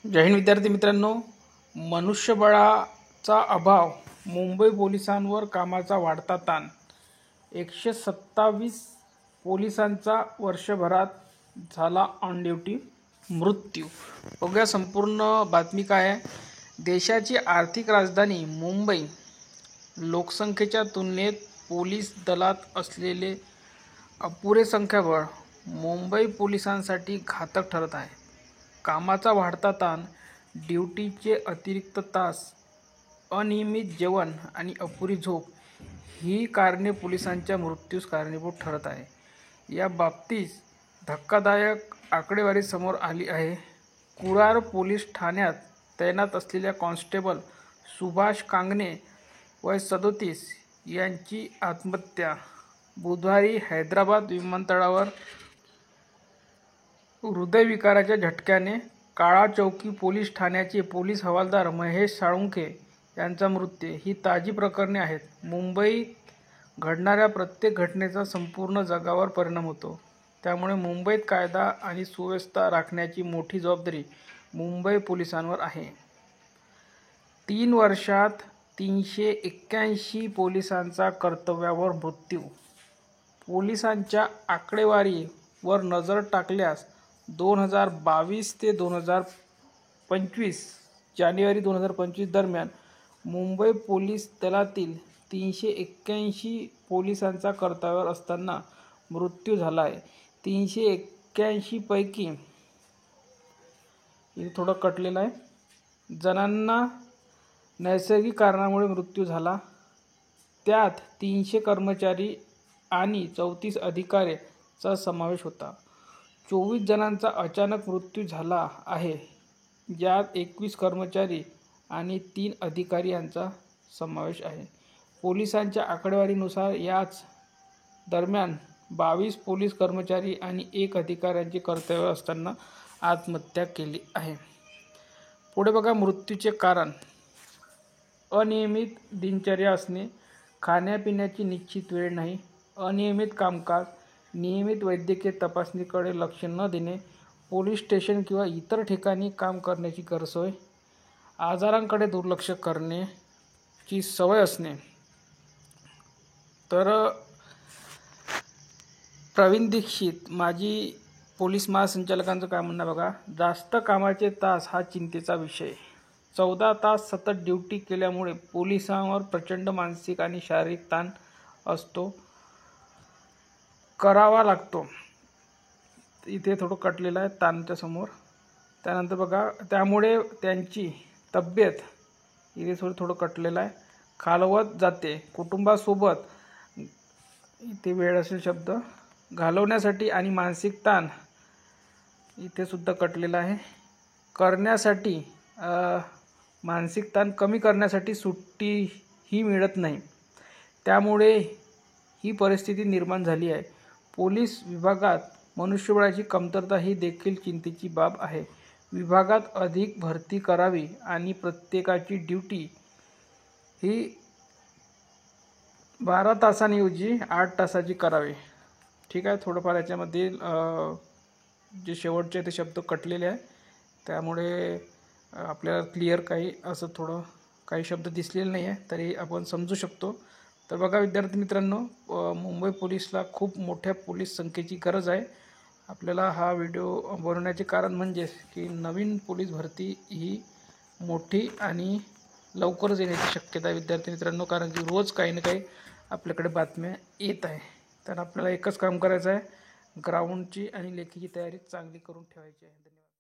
जय हिंद विद्यार्थी मित्रांनो, मनुष्यबळाचा अभाव, मुंबई पोलिसांवर कामाचा वाढता ताण, 127 पोलिसांचा वर्षभरात झाला ऑन ड्युटी मृत्यू। बघूया संपूर्ण बातमी काय आहे। देशाची आर्थिक राजधानी मुंबई लोकसंख्येच्या तुलनेत पोलीस दलात असलेले अपुरे संख्याबळ मुंबई पोलिसांसाठी घातक ठरत आहे। कामाचा वाढता ताण, ड्युटीचे अतिरिक्त तास, अनियमित जेवण आणि अपुरी झोप ही कारणे पोलिसांच्या मृत्यूस कारणीभूत ठरत आहे। या बाबतीत धक्कादायक आकडेवारी समोर आली आहे। कुडाळ पोलीस ठाण्यात तैनात असलेल्या कॉन्स्टेबल सुभाष कांगणे वय 37 यांची आत्महत्या। बुधवारी हैदराबाद विमानतळावर हृदयविकाराच्या झटक्याने काळा चौकी पोलीस ठाण्याचे पोलीस हवालदार महेश साळुंखे यांचा मृत्यू ही ताजी प्रकरणे आहेत। मुंबईत घडणाऱ्या प्रत्येक घटनेचा संपूर्ण जगावर परिणाम होतो। त्यामुळे मुंबईत कायदा आणि सुव्यवस्था राखण्याची मोठी जबाबदारी मुंबई पोलिसांवर आहे। 3 वर्षात 381 पोलिसांचा कर्तव्यावर मृत्यू। पोलिसांच्या आकडेवारीवर नजर टाकल्यास 2022 ते 2025 जानेवारी 2025 दरम्यान मुंबई पोलीस दलातील 381 पोलिसांचा कर्तव्यावर असताना मृत्यू झाला आहे। 381 पैकी हे थोडं कटलेलं आहे, जणांना नैसर्गिक कारणामुळे मृत्यू झाला। त्यात 300 कर्मचारी आणि 34 अधिकाऱ्यांचा समावेश होता। 24 जणांचा अचानक मृत्यू झाला आहे, ज्यात 21 कर्मचारी आणि 3 अधिकारी यांचा समावेश आहे। पोलिसांच्या आकडेवारीनुसार याच दरम्यान 22 पोलीस कर्मचारी आणि 1 अधिकाऱ्यांची कर्तव्य असताना आत्महत्या केली आहे। पुढे बघा, मृत्यूचे कारण, अनियमित दिनचर्या असणे, खाण्यापिण्याची निश्चित वेळ नाही, अनियमित कामकाज, नियमित वैद्यकीय तपासणीकडे लक्ष न देणे, पोलीस स्टेशन किंवा इतर ठिकाणी काम करण्याची गैरसोय, आजारांकडे दुर्लक्ष करण्याची सवय असणे। तर प्रवीण दीक्षित माजी पोलीस महासंचालकांचं काय म्हणणं बघा। जास्त कामाचे तास हा चिंतेचा विषय। 14 तास सतत ड्युटी केल्यामुळे पोलिसांवर प्रचंड मानसिक आणि शारीरिक ताण असतो, करावा लागतो। इथे थोडं कटलेलं आहे ताणच्या समोर। त्यानंतर बघा, त्यामुळे त्यांची तब्येत, इथे थोडं कटलेलं आहे, खालवत जाते। कुटुंबासोबत, इथे वेळ असेल शब्द, घालवण्यासाठी आणि मानसिक ताण, इथे सुद्धा कटलेलं आहे, करण्यासाठी, मानसिक ताण कमी करण्यासाठी सुट्टीही मिळत नाही। त्यामुळे ही परिस्थिती निर्माण झाली आहे। पोलीस विभागात मनुष्यबळाची कमतरता ही देखील चिंतेची बाब आहे। विभागात अधिक भरती करावी आणि प्रत्येकाची ड्युटी ही 12 तासांऐवजी 8 तासाची करावी। ठीक आहे, थोडंफार याच्यामध्ये जे शेवटचे ते शब्द कटलेले आहे, त्यामुळे आपल्याला क्लिअर काही असं थोडं काही शब्द दिसलेले नाही आहे, तरी आपण समजू शकतो। तर बघा विद्यार्थी मित्रांनो, मुंबई पोलीसला खूप मोठ्या पोलीस संख्येची गरज आहे। आपल्याला हा व्हिडिओ बनवण्याचे कारण म्हणजे की नवीन पोलीस भरती ही मोठी आणि लवकरच येण्याची शक्यता आहे विद्यार्थी मित्रांनो, कारण की रोज काही ना काही आपल्याकडे बातम्या येत आहे। तर आपल्याला एकच काम करायचं आहे, ग्राउंडची आणि लेखीची तयारी चांगली करून ठेवायची आहे। धन्यवाद।